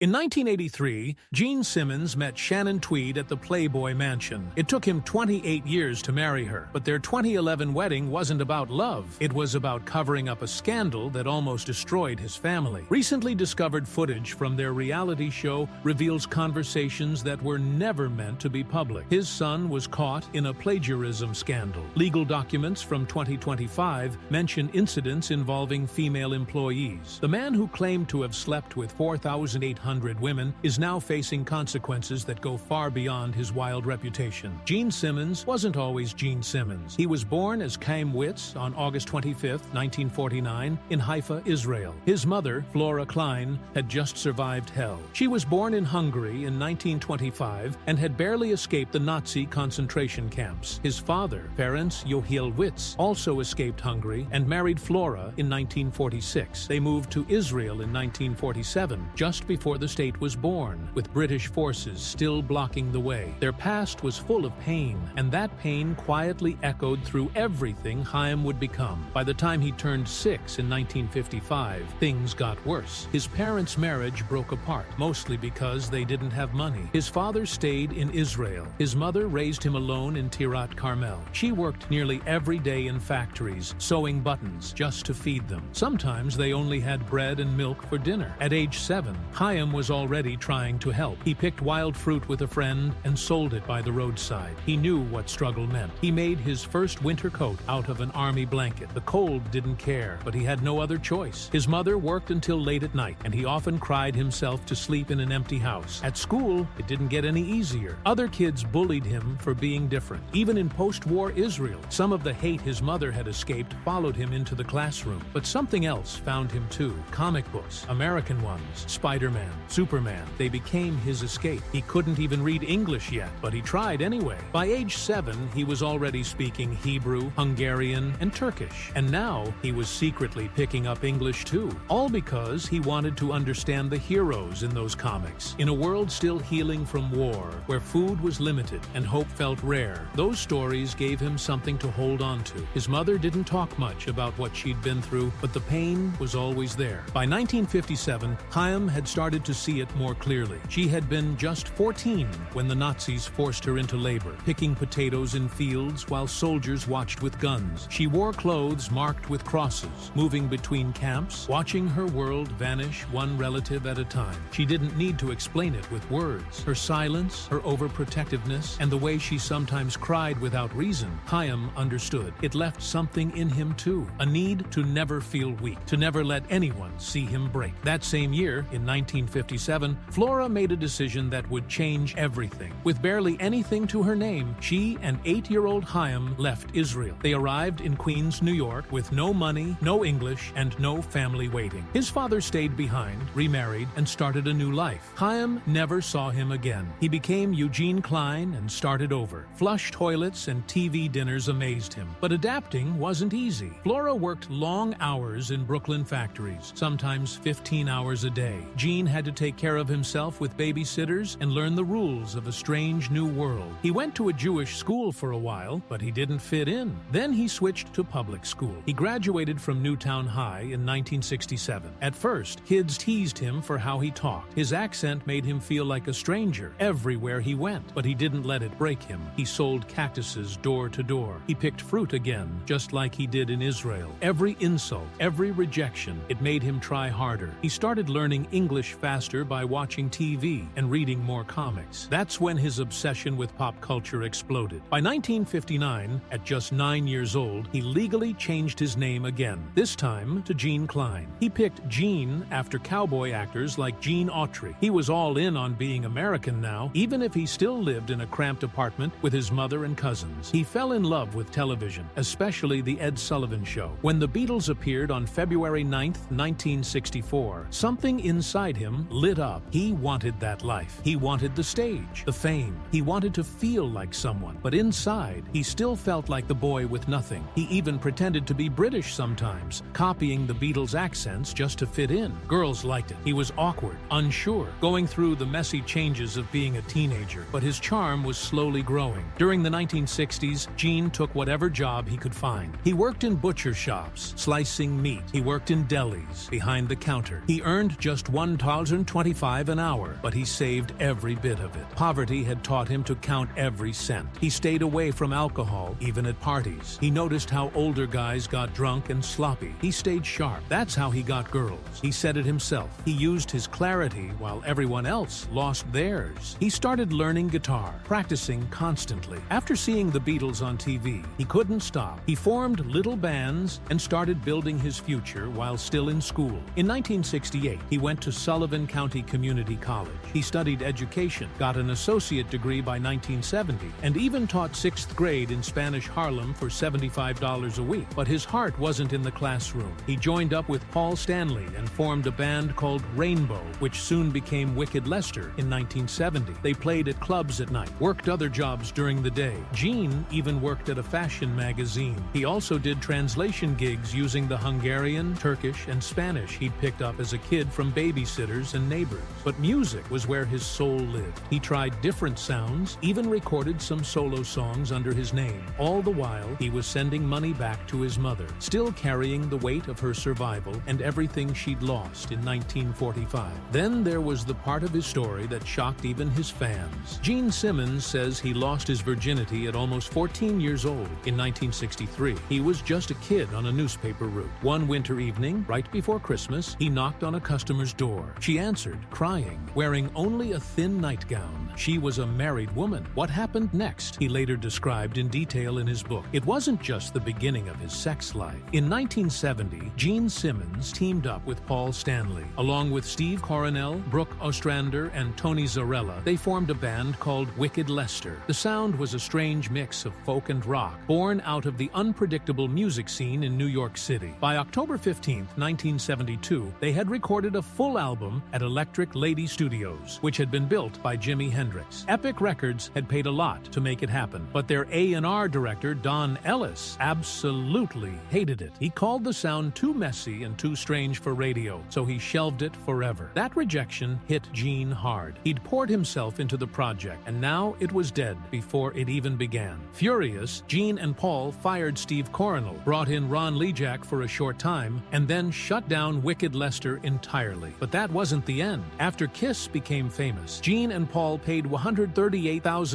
In 1983, Gene Simmons met Shannon Tweed at the Playboy Mansion. It took him 28 years to marry her, but their 2011 wedding wasn't about love. It was about covering up a scandal that almost destroyed his family. Recently discovered footage from their reality show reveals conversations that were never meant to be public. His son was caught in a plagiarism scandal. Legal documents from 2025 mention incidents involving female employees. The man who claimed to have slept with 4,800 women is now facing consequences that go far beyond his wild reputation. Gene Simmons wasn't always Gene Simmons. He was born as Chaim Witz on August 25, 1949, in Haifa, Israel. His mother, Flora Klein, had just survived hell. She was born in Hungary in 1925 and had barely escaped the Nazi concentration camps. His father, Ferenc Yohil Witz, also escaped Hungary and married Flora in 1946. They moved to Israel in 1947, just before the state was born, with British forces still blocking the way. Their past was full of pain, and that pain quietly echoed through everything Chaim would become. By the time he turned 6 in 1955, things got worse. His parents' marriage broke apart, mostly because they didn't have money. His father stayed in Israel. His mother raised him alone in Tirat Carmel. She worked nearly every day in factories, sewing buttons, just to feed them. Sometimes they only had bread and milk for dinner. At age 7, Chaim was already trying to help. He picked wild fruit with a friend and sold it by the roadside. He knew what struggle meant. He made his first winter coat out of an army blanket. The cold didn't care, but he had no other choice. His mother worked until late at night, and he often cried himself to sleep in an empty house. At school, it didn't get any easier. Other kids bullied him for being different. Even in post-war Israel, some of the hate his mother had escaped followed him into the classroom. But something else found him too. Comic books, American ones, Spider-Man, Superman. They became his escape. He couldn't even read English yet, but he tried anyway. By age 7, he was already speaking Hebrew, Hungarian, and Turkish. And now he was secretly picking up English too. All because he wanted to understand the heroes in those comics. In a world still healing from war, where food was limited and hope felt rare, those stories gave him something to hold on to. His mother didn't talk much about what she'd been through, but the pain was always there. By 1957, Chaim had started to see it more clearly. She had been just 14 when the Nazis forced her into labor, picking potatoes in fields while soldiers watched with guns. She wore clothes marked with crosses, moving between camps, watching her world vanish one relative at a time. She didn't need to explain it with words. Her silence, her overprotectiveness, and the way she sometimes cried without reason, Chaim understood. It left something in him too, a need to never feel weak, to never let anyone see him break. That same year, in 1957, Flora made a decision that would change everything. With barely anything to her name, she and 8-year-old Chaim left Israel. They arrived in Queens, New York, with no money, no English, and no family waiting. His father stayed behind, remarried, and started a new life. Chaim never saw him again. He became Eugene Klein and started over. Flush toilets and TV dinners amazed him. But adapting wasn't easy. Flora worked long hours in Brooklyn factories, sometimes 15 hours a day. Gene had to take care of himself with babysitters and learn the rules of a strange new world. He went to a Jewish school for a while, but he didn't fit in. Then he switched to public school. He graduated from Newtown High in 1967. At first, kids teased him for how he talked. His accent made him feel like a stranger everywhere he went, but he didn't let it break him. He sold cactuses door to door. He picked fruit again, just like he did in Israel. Every insult, every rejection, it made him try harder. He started learning English faster by watching TV and reading more comics. That's when his obsession with pop culture exploded. By 1959, at just 9 years old, he legally changed his name again, this time to Gene Klein. He picked Gene after cowboy actors like Gene Autry. He was all in on being American now, even if he still lived in a cramped apartment with his mother and cousins. He fell in love with television, especially The Ed Sullivan Show. When the Beatles appeared on February 9, 1964, something inside him lit up. He wanted that life. He wanted the stage, the fame. He wanted to feel like someone. But inside, he still felt like the boy with nothing. He even pretended to be British sometimes, copying the Beatles' accents just to fit in. Girls liked it. He was awkward, unsure, going through the messy changes of being a teenager, but his charm was slowly growing. During the 1960s, Gene took whatever job he could find. He worked in butcher shops, slicing meat. He worked in delis, behind the counter. He earned just $1 $125 an hour, but he saved every bit of it. Poverty had taught him to count every cent. He stayed away from alcohol, even at parties. He noticed how older guys got drunk and sloppy. He stayed sharp. That's how he got girls. He said it himself. He used his clarity while everyone else lost theirs. He started learning guitar, practicing constantly. After seeing the Beatles on TV, he couldn't stop. He formed little bands and started building his future while still in school. In 1968, he went to Sullivan County Community College. He studied education, got an associate degree by 1970, and even taught 6th grade in Spanish Harlem for $75 a week. But his heart wasn't in the classroom. He joined up with Paul Stanley and formed a band called Rainbow, which soon became Wicked Lester in 1970. They played at clubs at night, worked other jobs during the day. Gene even worked at a fashion magazine. He also did translation gigs using the Hungarian, Turkish, and Spanish he'd picked up as a kid from babysitters and neighbors. But music was where his soul lived. He tried different sounds, even recorded some solo songs under his name. All the while, he was sending money back to his mother, still carrying the weight of her survival and everything she'd lost in 1945. Then there was the part of his story that shocked even his fans. Gene Simmons says he lost his virginity at almost 14 years old in 1963. He was just a kid on a newspaper route. One winter evening, right before Christmas, he knocked on a customer's door. She answered, crying, wearing only a thin nightgown. She was a married woman. What happened next, he later described in detail in his book. It wasn't just the beginning of his sex life. In 1970, Gene Simmons teamed up with Paul Stanley. Along with Steve Coronel, Brooke Ostrander, and Tony Zarella, they formed a band called Wicked Lester. The sound was a strange mix of folk and rock, born out of the unpredictable music scene in New York City. By October 15, 1972, they had recorded a full album at Electric Lady Studios, which had been built by Jimi Hendrix. Epic Records had paid a lot to make it happen, but their A&R director, Don Ellis, absolutely hated it. He called the sound too messy and too strange for radio, so he shelved it forever. That rejection hit Gene hard. He'd poured himself into the project, and now it was dead before it even began. Furious, Gene and Paul fired Steve Coronel, brought in Ron Lejack for a short time, and then shut down Wicked Lester entirely. But that wasn't the end. After Kiss became famous, Gene and Paul paid $138,000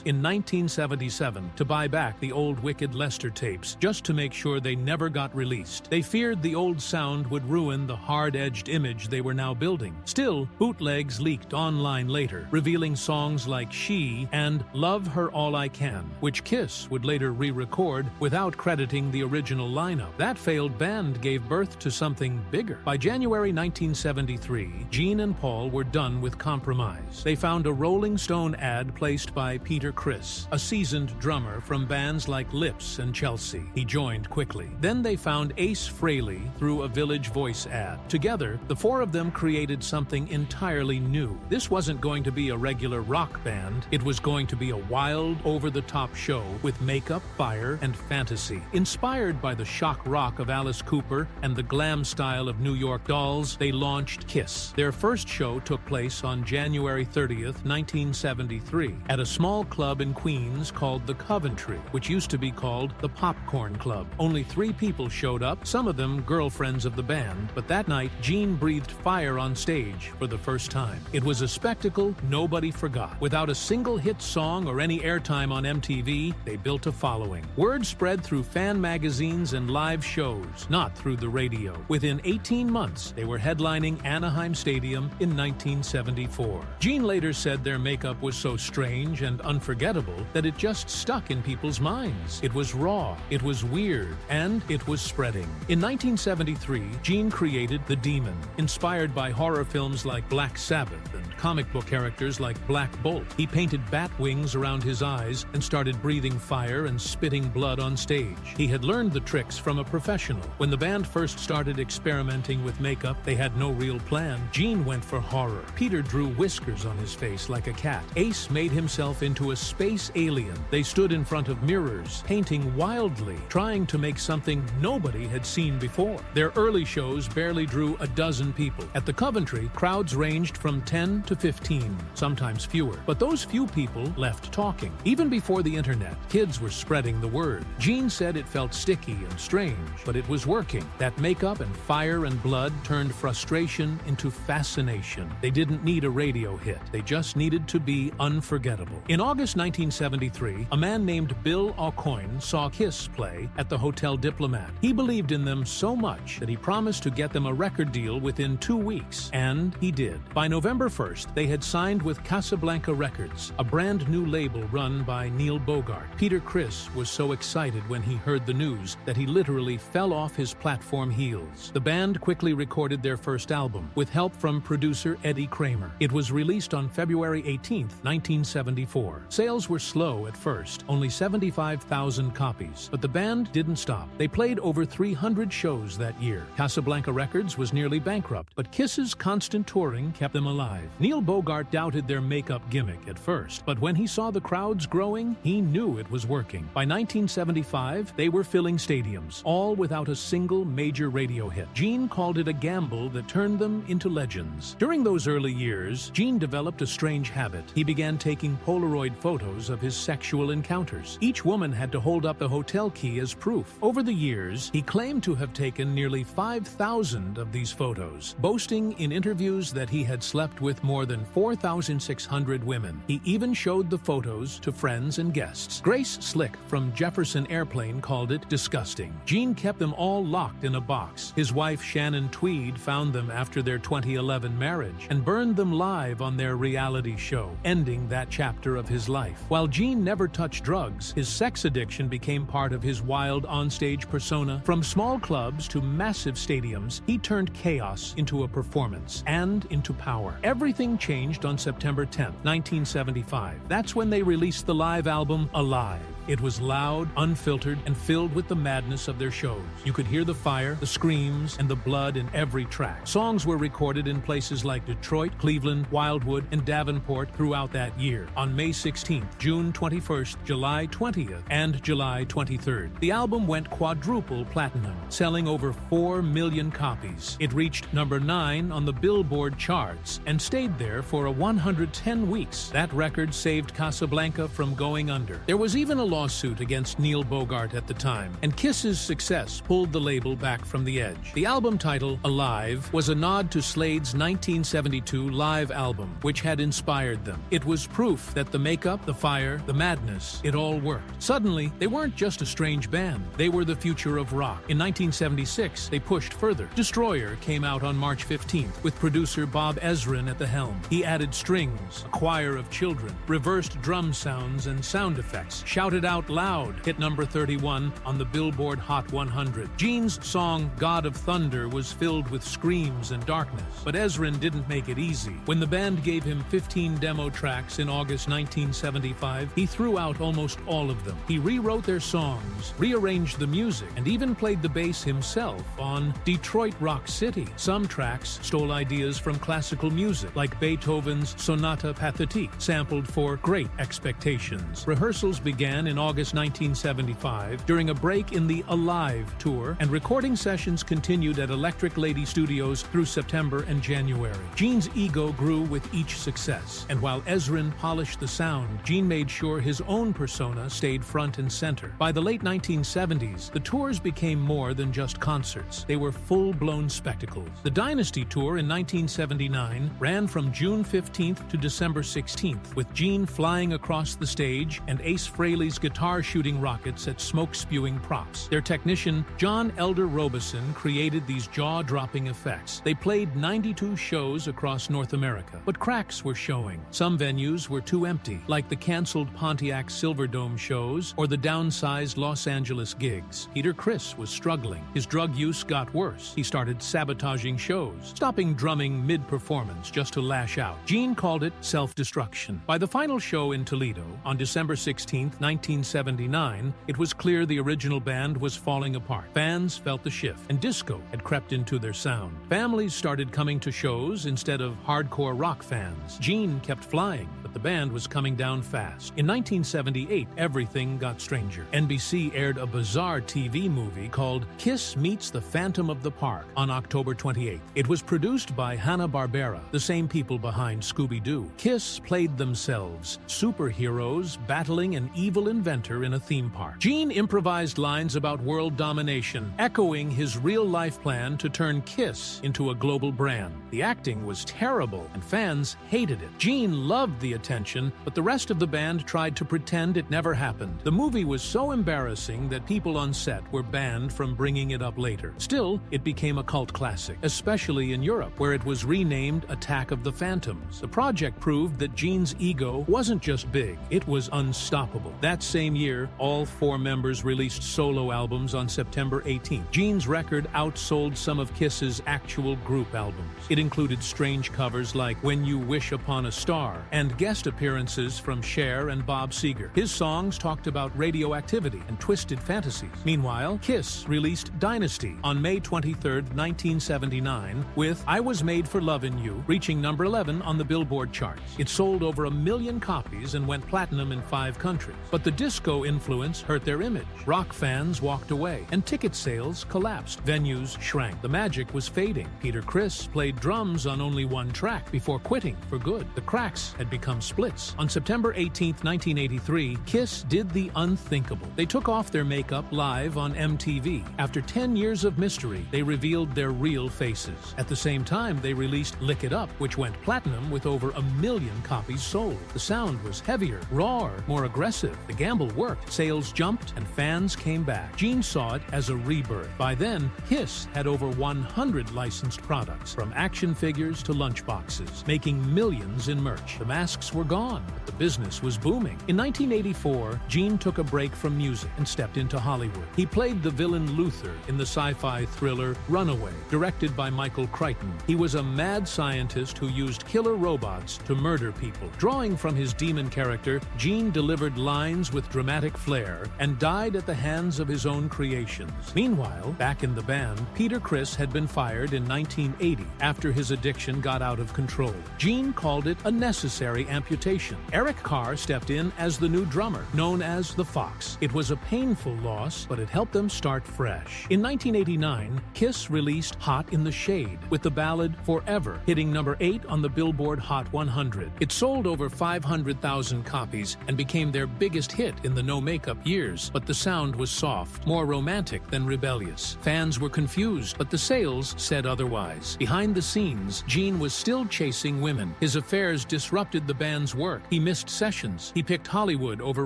in 1977 to buy back the old Wicked Lester tapes, just to make sure they never got released. They feared the old sound would ruin the hard-edged image they were now building. Still, bootlegs leaked online later, revealing songs like She and Love Her All I Can, which Kiss would later re-record without crediting the original lineup. That failed band gave birth to something bigger. By January 1973, Gene and Paul were done with compromise. They found a Rolling Stone ad placed by Peter Criss, a seasoned drummer from bands like Lips and Chelsea. He joined quickly. Then they found Ace Frehley through a Village Voice ad. Together, the four of them created something entirely new. This wasn't going to be a regular rock band. It was going to be a wild, over-the-top show with makeup, fire, and fantasy. Inspired by the shock rock of Alice Cooper and the glam style of New York Dolls, they launched Kiss. Their first show took place on January 30th, 1973, at a small club in Queens called the Coventry, which used to be called the Popcorn Club. Only 3 people showed up, some of them girlfriends of the band, but that night, Gene breathed fire on stage for the first time. It was a spectacle nobody forgot. Without a single hit song or any airtime on MTV, they built a following. Word spread through fan magazines and live shows, not through the radio. Within 18 months, they were headlining Anaheim Stadium in 1974. Gene later said their makeup was so strange and unforgettable that it just stuck in people's minds. It was raw, it was weird, and it was spreading. In 1973, Gene created The Demon, inspired by horror films like Black Sabbath and comic book characters like Black Bolt. He painted bat wings around his eyes and started breathing fire and spitting blood on stage. He had learned the tricks from a professional. When the band first started experimenting with makeup, they had no real plan. Gene went for horror. Peter drew whiskers on his face like a cat. Ace made himself into a space alien. They stood in front of mirrors, painting wildly, trying to make something nobody had seen before. Their early shows barely drew a dozen people. At the Coventry, crowds ranged from 10 to 15, sometimes fewer. But those few people left talking. Even before the internet, kids were spreading the word. Gene said it felt sticky and strange, but it was working. That makeup and fire and blood turned frustration into to fascination. They didn't need a radio hit. They just needed to be unforgettable. In August 1973, a man named Bill Aucoin saw Kiss play at the Hotel Diplomat. He believed in them so much that he promised to get them a record deal within 2 weeks, and he did. By November 1st, they had signed with Casablanca Records, a brand new label run by Neil Bogart. Peter Criss was so excited when he heard the news that he literally fell off his platform heels. The band quickly recorded their first album, with help from producer Eddie Kramer. It was released on February 18, 1974. Sales were slow at first, only 75,000 copies, but the band didn't stop. They played over 300 shows that year. Casablanca Records was nearly bankrupt, but Kiss's constant touring kept them alive. Neil Bogart doubted their makeup gimmick at first, but when he saw the crowds growing, he knew it was working. By 1975, they were filling stadiums, all without a single major radio hit. Gene called it a gamble that turned them into legends. During those early years, Gene developed a strange habit. He began taking Polaroid photos of his sexual encounters. Each woman had to hold up the hotel key as proof. Over the years, he claimed to have taken nearly 5,000 of these photos, boasting in interviews that he had slept with more than 4,600 women. He even showed the photos to friends and guests. Grace Slick from Jefferson Airplane called it disgusting. Gene kept them all locked in a box. His wife Shannon Tweed found them after their 2011 marriage and burned them live on their reality show, ending that chapter of his life. While Gene never touched drugs, his sex addiction became part of his wild onstage persona. From small clubs to massive stadiums, he turned chaos into a performance and into power. Everything changed on September 10, 1975. That's when they released the live album Alive. It was loud, unfiltered, and filled with the madness of their shows. You could hear the fire, the screams, and the blood in every track. Songs were recorded in places like Detroit, Cleveland, Wildwood, and Davenport throughout that year. On May 16th, June 21st, July 20th, and July 23rd, the album went quadruple platinum, selling over 4 million copies. It reached number 9 on the Billboard charts and stayed there for 110 weeks. That record saved Casablanca from going under. There was even a lawsuit against Neil Bogart at the time, and Kiss's success pulled the label back from the edge. The album title, Alive, was a nod to Slade's 1972 live album, which had inspired them. It was proof that the makeup, the fire, the madness, it all worked. Suddenly, they weren't just a strange band. They were the future of rock. In 1976, they pushed further. Destroyer came out on March 15th, with producer Bob Ezrin at the helm. He added strings, a choir of children, reversed drum sounds, and sound effects. Shouted Out Loud hit number 31 on the Billboard Hot 100. Gene's song God of Thunder was filled with screams and darkness, but Ezrin didn't make it easy. When the band gave him 15 demo tracks in August 1975, he threw out almost all of them. He rewrote their songs, rearranged the music, and even played the bass himself on Detroit Rock City. Some tracks stole ideas from classical music, like Beethoven's Sonata Pathétique, sampled for Great Expectations. Rehearsals began in August 1975 during a break in the Alive tour, and recording sessions continued at Electric Lady Studios through September and January. Gene's ego grew with each success, and while Ezrin polished the sound, Gene made sure his own persona stayed front and center. By the late 1970s, the tours became more than just concerts. They were full-blown spectacles. The Dynasty Tour in 1979 ran from June 15th to December 16th, with Gene flying across the stage and Ace Frehley's guitar shooting rockets at smoke-spewing props. Their technician, John Elder Robeson, created these jaw-dropping effects. They played 92 shows across North America, but cracks were showing. Some venues were too empty, like the canceled Pontiac Silverdome shows or the downsized Los Angeles gigs. Peter Criss was struggling. His drug use got worse. He started sabotaging shows, stopping drumming mid-performance just to lash out. Gene called it self-destruction. By the final show in Toledo, on December 16, 1979, it was clear the original band was falling apart. Fans felt the shift, and disco had crept into their sound. Families started coming to shows instead of hardcore rock fans. Gene kept flying, but the band was coming down fast. In 1978, everything got stranger. NBC aired a bizarre TV movie called Kiss Meets the Phantom of the Park on October 28th. It was produced by Hanna-Barbera, the same people behind Scooby-Doo. Kiss played themselves, superheroes battling an evil invasion inventor in a theme park. Gene improvised lines about world domination, echoing his real-life plan to turn Kiss into a global brand. The acting was terrible, and fans hated it. Gene loved the attention, but the rest of the band tried to pretend it never happened. The movie was so embarrassing that people on set were banned from bringing it up later. Still, it became a cult classic, especially in Europe, where it was renamed Attack of the Phantoms. The project proved that Gene's ego wasn't just big, it was unstoppable. That same year, all 4 members released solo albums on September 18th. Gene's record outsold some of Kiss's actual group albums. It included strange covers like When You Wish Upon a Star and guest appearances from Cher and Bob Seger. His songs talked about radioactivity and twisted fantasies. Meanwhile, Kiss released Dynasty on May 23, 1979, with I Was Made for Lovin' You reaching number 11 on the Billboard charts. It sold over 1 million copies and went platinum in 5 countries. But the disco influence hurt their image. Rock fans walked away, and ticket sales collapsed. Venues shrank. The magic was fading. Peter Criss played drums on only one track before quitting for good. The Cracks had become splits. On September 18, 1983, Kiss did the unthinkable. They took off their makeup live on MTV. After 10 years of mystery, they revealed their real faces. At the same time, they released Lick It Up, which went platinum with over 1 million copies sold. The sound was heavier, rawer, more aggressive. The gamble worked. Sales jumped, and fans came back. Gene saw it as a rebirth. By then, Kiss had over 100 licensed products, from action figures to lunchboxes, making millions in merch. The masks were gone, but the business was booming. In 1984, Gene took a break from music and stepped into Hollywood. He played the villain Luther in the sci-fi thriller Runaway, directed by Michael Crichton. He was a mad scientist who used killer robots to murder people. Drawing from his demon character, Gene delivered lines with dramatic flair and died at the hands of his own creations. Meanwhile, back in the band, Peter Criss had been fired in 1980 after his addiction got out of control. Gene called it a necessary amputation. Eric Carr stepped in as the new drummer, known as the Fox. It was a painful loss, but it helped them start fresh. In 1989, Kiss released Hot in the Shade, with the ballad Forever hitting number 8 on the Billboard Hot 100. It sold over 500,000 copies and became their biggest hit in the no-makeup years, but the sound was soft, more romantic than rebellious. Fans were confused, but the sales said otherwise. Behind the scenes, Gene was still chasing women. His affairs disrupted the band's work. He missed sessions. He picked Hollywood over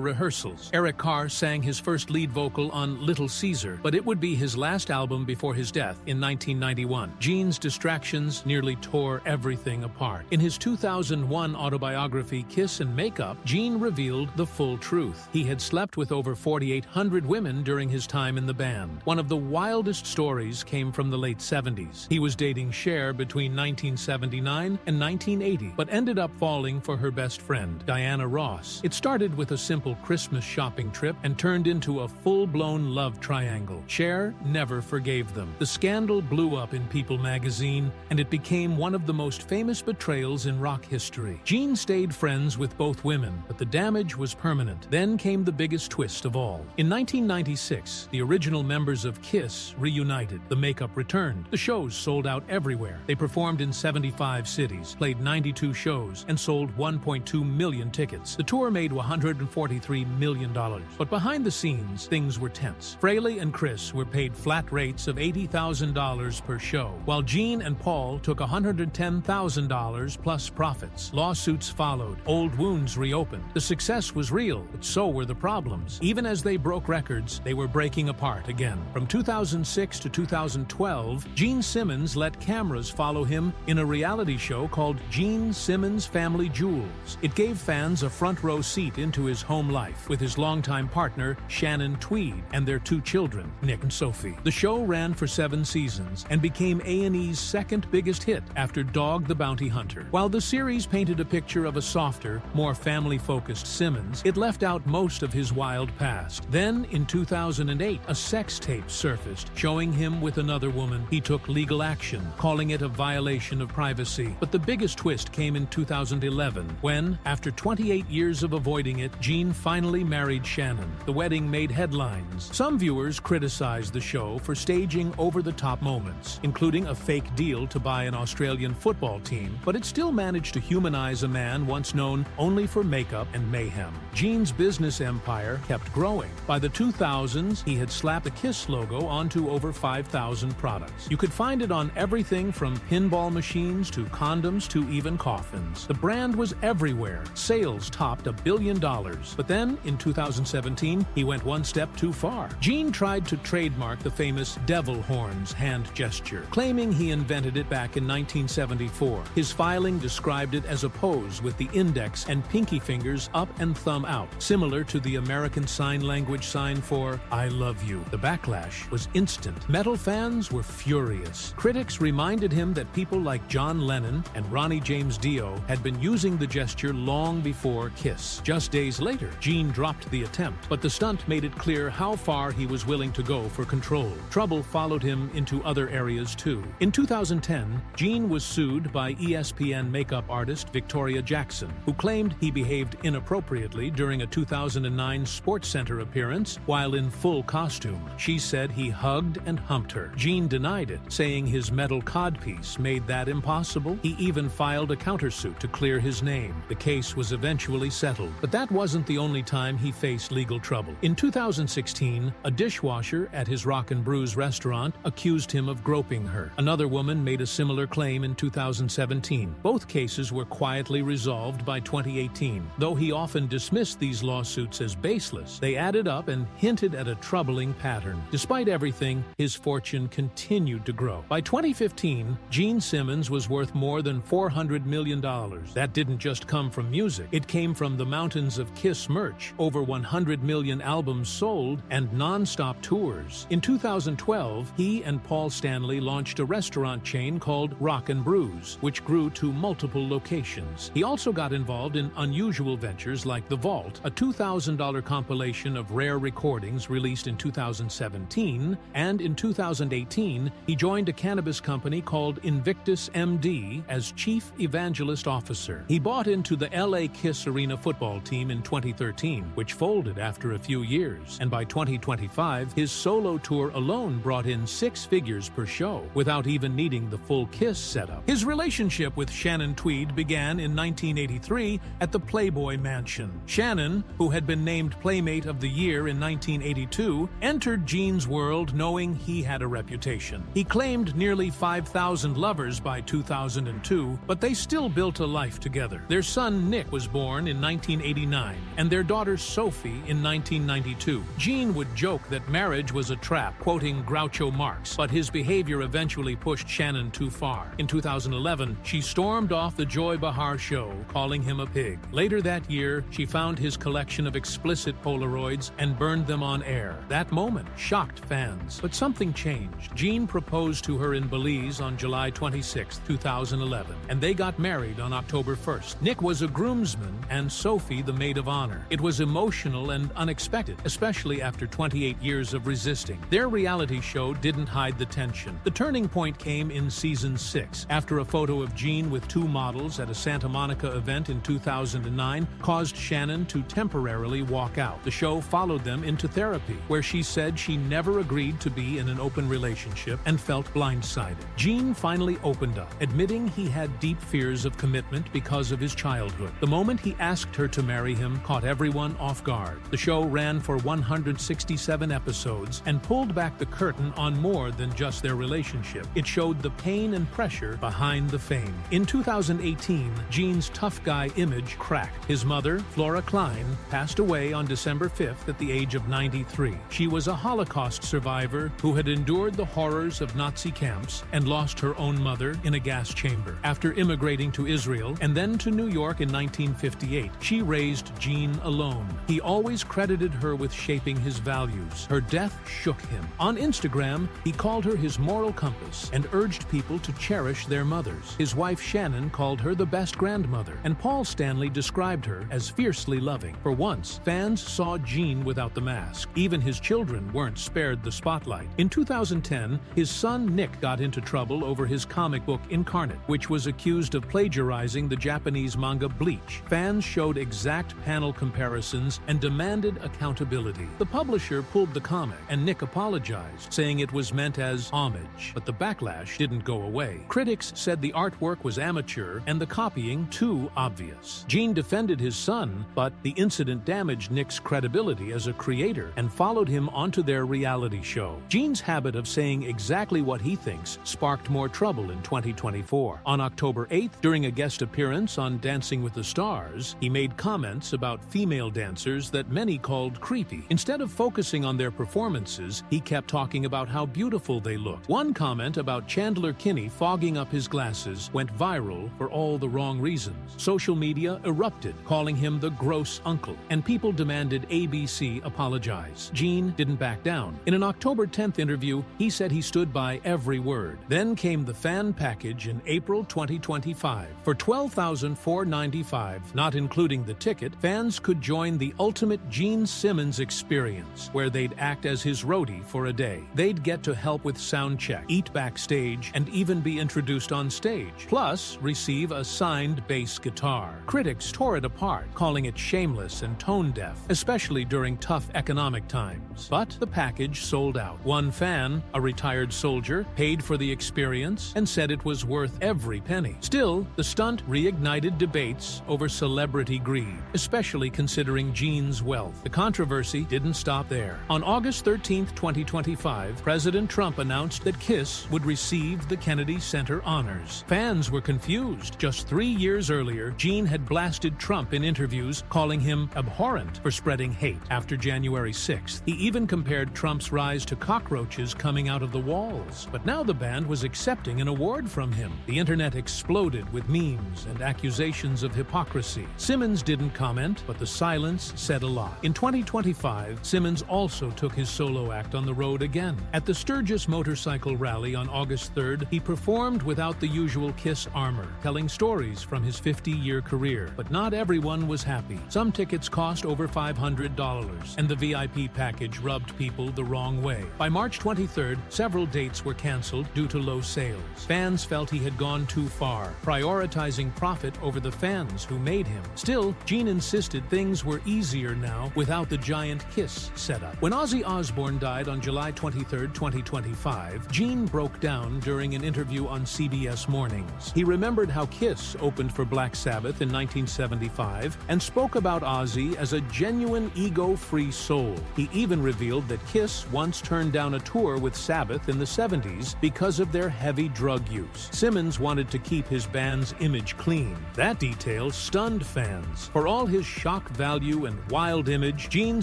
rehearsals. Eric Carr sang his first lead vocal on Little Caesar, but it would be his last album before his death in 1991. Gene's distractions nearly tore everything apart. In his 2001 autobiography, Kiss and Makeup, Gene revealed the full truth. He had slept with over 4,800 women during his time in the band. One of the wildest stories came from the late 70s. He was dating Cher between 1979 and 1980, but ended up falling for her best friend, Diana Ross. It started with a simple Christmas shopping trip and turned into a full-blown love triangle. Cher never forgave them. The scandal blew up in People magazine, and it became one of the most famous betrayals in rock history. Gene stayed friends with both women, but the damage was permanent. Then came the biggest twist of all. In 1996, the original members of Kiss reunited. The makeup returned. The shows sold out everywhere. They performed in 75 cities, played 92 shows, and sold 1.2 million tickets. The tour made $143 million. But behind the scenes, things were tense. Fraley and Chris were paid flat rates of $80,000 per show, while Gene and Paul took $110,000 plus profits. Lawsuits followed. Old wounds reopened. The success was real, but so were the problems. Even as they broke records, they were breaking apart again. From 2006 to 2012, Gene Simmons let cameras follow him in a reality show called Gene Simmons Family Jewels. It gave fans a front-row seat into his home life with his longtime partner, Shannon Tweed, and their 2 children, Nick and Sophie. The show ran for 7 seasons and became A&E's second biggest hit after Dog the Bounty Hunter. While the series painted a picture of a softer, more family-focused Simmons, it left out most of his wild past. Then, in 2008, a sex tape surfaced showing him with another woman. He took legal action, calling it a violation of privacy. But the biggest twist came in 2011, when, after 28 years of avoiding it, Gene finally married Shannon. The wedding made headlines. Some viewers criticized the show for staging over-the-top moments, including a fake deal to buy an Australian football team, but it still managed to humanize a man once known only for makeup and mayhem. Gene's business empire kept growing. By the 2000s, he had slapped the Kiss logo onto over 5,000 products. You could find it on everything from pinball machines to condoms to even coffins. The brand was everywhere. Sales topped $1 billion. But then, in 2017, he went one step too far. Gene tried to trademark the famous devil horns hand gesture, claiming he invented it back in 1974. His filing described it as a pose with the index and pinky fingers up and thumb out, similar to the American Sign Language sign for I love you. The backlash was instant. Metal fans were furious. Critics reminded him that people like John Lennon and Ronnie James Dio had been using the gesture long before Kiss. Just days later, Gene dropped the attempt, but the stunt made it clear how far he was willing to go for control. Trouble followed him into other areas too. In 2010, Gene was sued by ESPN makeup artist Victoria Jackson, who claimed he behaved inappropriately during a 2009 SportsCenter appearance while in full costume. She said he hugged and humped her. Gene denied it, saying his metal codpiece made that impossible. He even filed a countersuit to clear his name. The case was eventually settled, but that wasn't the only time he faced legal trouble. In 2016, a dishwasher at his Rock and Brews restaurant accused him of groping her. Another woman made a similar claim in 2017. Both cases were quietly resolved by 2018. Though he often dismissed these lawsuits as baseless, they added up and hinted at a troubling pattern. Despite everything, his fortune continued to grow. By 2015, Gene Simmons was worth more than $400 million. That didn't just come from music. It came from the mountains of Kiss merch, over 100 million albums sold, and non-stop tours. In 2012, he and Paul Stanley launched a restaurant chain called Rock and Brews, which grew to multiple locations. He also got involved in unusual ventures like The Vault, a $2,000 compilation of rare recordings released in 2017, and in 2018, he joined a cannabis company called Invictus MD as Chief Evangelist Officer. He bought into the LA Kiss Arena football team in 2013, which folded after a few years, and by 2025, his solo tour alone brought in 6 figures per show, without even needing the full Kiss setup. His relationship with Shannon Tweed began in 1983 at the Playboy Mansion. Shannon, who had been named Playmate of the Year in 1982, entered Gene's world knowing he had a reputation. He claimed nearly 5,000 lovers by 2002, but they still built a life together. Their son Nick was born in 1989, and their daughter Sophie in 1992. Gene would joke that marriage was a trap, quoting Groucho Marx, but his behavior eventually pushed Shannon too far. In 2011, she stormed off the Joy Behar show, calling him a pig. Later that year, she found his collection of explicit Polaroids and burned them on air. That moment shocked fans, but something changed. Gene proposed to her in Belize on July 26, 2011, and they got married on October 1st. Nick was a groomsman and Sophie the maid of honor. It was emotional and unexpected, especially after 28 years of resisting. Their reality show didn't hide the tension. The turning point came in season 6, after a photo of Gene with 2 models at a Santa Monica event in 2009 caused Shannon to temporarily walk out. The show followed them into therapy, where she said she never agreed to be in an open relationship and felt blindsided. Gene finally opened up, admitting he had deep fears of commitment because of his childhood. The moment he asked her to marry him caught everyone off guard. The show ran for 167 episodes and pulled back the curtain on more than just their relationship. It showed the pain and pressure behind the fame. In 2018, Gene's tough guy image cracked. His mother, Flora Klein, passed away on December 5th at the age of 93. She was a Holocaust survivor who had endured the horrors of Nazi camps and lost her own mother in a gas chamber. After immigrating to Israel and then to New York in 1958, she raised Gene alone. He always credited her with shaping his values. Her death shook him. On Instagram, he called her his moral compass and urged people to cherish their mothers. His wife Shannon called her the best grandmother, and Paul Stanley described her as fiercely loving. For once, fans saw Gene without the mask. Even his children weren't spared the spotlight. In 2010, his son Nick got into trouble over his comic book Incarnate, which was accused of plagiarizing the Japanese manga Bleach. Fans showed exact panel comparisons and demanded accountability. The publisher pulled the comic, and Nick apologized, saying it was meant as homage, but the backlash didn't go away. Critics said the artwork was amateur and the copying too obvious. Gene defended his son, but But the incident damaged Nick's credibility as a creator and followed him onto their reality show. Gene's habit of saying exactly what he thinks sparked more trouble in 2024. On October 8th, during a guest appearance on Dancing with the Stars, he made comments about female dancers that many called creepy. Instead of focusing on their performances, he kept talking about how beautiful they looked. One comment about Chandler Kinney fogging up his glasses went viral for all the wrong reasons. Social media erupted, calling him the gross uncle, and people demanded ABC apologize. Gene didn't back down. In an October 10th interview, he said he stood by every word. Then came the fan package in April 2025. For $12,495, not including the ticket, fans could join the ultimate Gene Simmons experience, where they'd act as his roadie for a day. They'd get to help with sound check, eat backstage, and even be introduced on stage. Plus, receive a signed bass guitar. Critics tore it apart, calling it shameless and tone-deaf, especially during tough economic times. But the package sold out. One fan, a retired soldier, paid for the experience and said it was worth every penny. Still, the stunt reignited debates over celebrity greed, especially considering Gene's wealth. The controversy didn't stop there. On August 13, 2025, President Trump announced that Kiss would receive the Kennedy Center honors. Fans were confused. Just 3 years earlier, Gene had blasted Trump in interviews, calling him abhorrent for spreading hate. After January 6th, he even compared Trump's rise to cockroaches coming out of the walls. But now the band was accepting an award from him. The internet exploded with memes and accusations of hypocrisy. Simmons didn't comment, but the silence said a lot. In 2025, Simmons also took his solo act on the road again. At the Sturgis Motorcycle Rally on August 3rd, he performed without the usual Kiss armor, telling stories from his 50-year career. But not everyone was happy. Some tickets cost over $500, and the VIP package rubbed people the wrong way. By March 23rd, several dates were canceled due to low sales. Fans felt he had gone too far, prioritizing profit over the fans who made him. Still, Gene insisted things were easier now without the giant Kiss setup. When Ozzy Osbourne died on July 23, 2025, Gene broke down during an interview on CBS Mornings. He remembered how Kiss opened for Black Sabbath in 1975 and spoke about Ozzy as a genuine ego-free soul. He even revealed that Kiss once turned down a tour with Sabbath in the 70s because of their heavy drug use. Simmons wanted to keep his band's image clean. That detail stunned fans. For all his shock value and wild image, Gene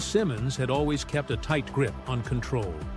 Simmons had always kept a tight grip on control.